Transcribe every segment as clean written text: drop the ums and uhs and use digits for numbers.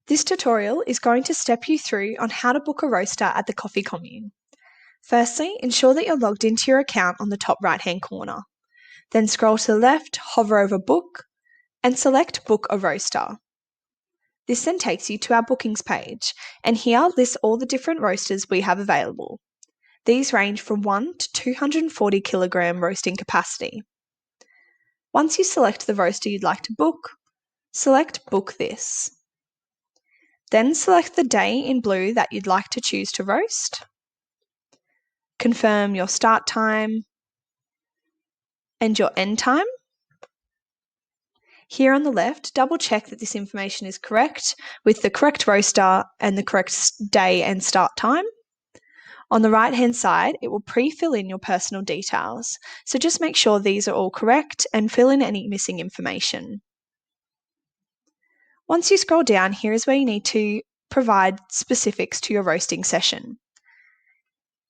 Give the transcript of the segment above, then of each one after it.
This tutorial is going to step you through on how to book a roaster at the Coffee Commune. Firstly, ensure that you're logged into your account on the top right-hand corner. Then scroll to the left, hover over Book, and select Book a Roaster. This then takes you to our bookings page, and here lists all the different roasters we have available. These range from 1 to 240 kilogram roasting capacity. Once you select the roaster you'd like to book, select Book This. Then select the day in blue that you'd like to choose to roast. Confirm your start time and your end time. Here on the left, double check that this information is correct with the correct roaster and the correct day and start time. On the right-hand side, it will pre-fill in your personal details, so just make sure these are all correct and fill in any missing information. Once you scroll down, here is where you need to provide specifics to your roasting session.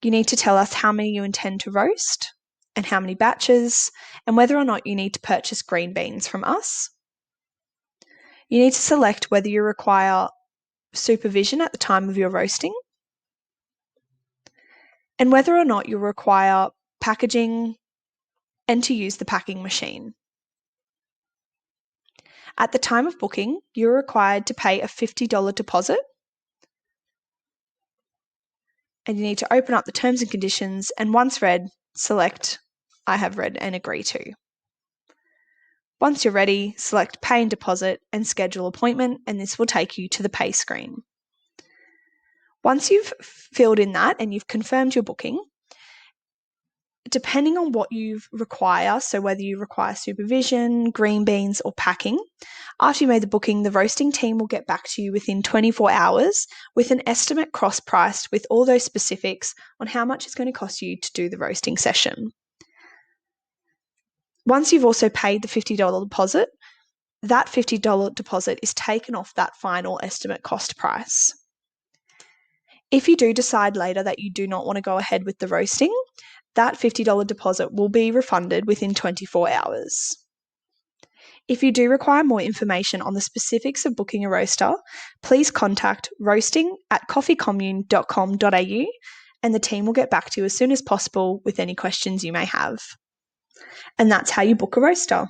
You need to tell us how many you intend to roast and how many batches, and whether or not you need to purchase green beans from us. You need to select whether you require supervision at the time of your roasting, and whether or not you require packaging and to use the packing machine. At the time of booking, you're required to pay a $50 deposit, and you need to open up the terms and conditions, and once read, select I have read and agree to. Once you're ready, select Pay and Deposit and Schedule Appointment, and this will take you to the pay screen. Once you've filled in that and you've confirmed your booking, depending on what you require, so whether you require supervision, green beans, or packing, after you made the booking, the roasting team will get back to you within 24 hours with an estimate cross-priced with all those specifics on how much it's going to cost you to do the roasting session. Once you've also paid the $50 deposit, that $50 deposit is taken off that final estimate cost price. If you do decide later that you do not want to go ahead with the roasting, that $50 deposit will be refunded within 24 hours. If you do require more information on the specifics of booking a roaster, please contact roasting@coffeecommune.com.au and the team will get back to you as soon as possible with any questions you may have. And that's how you book a roaster.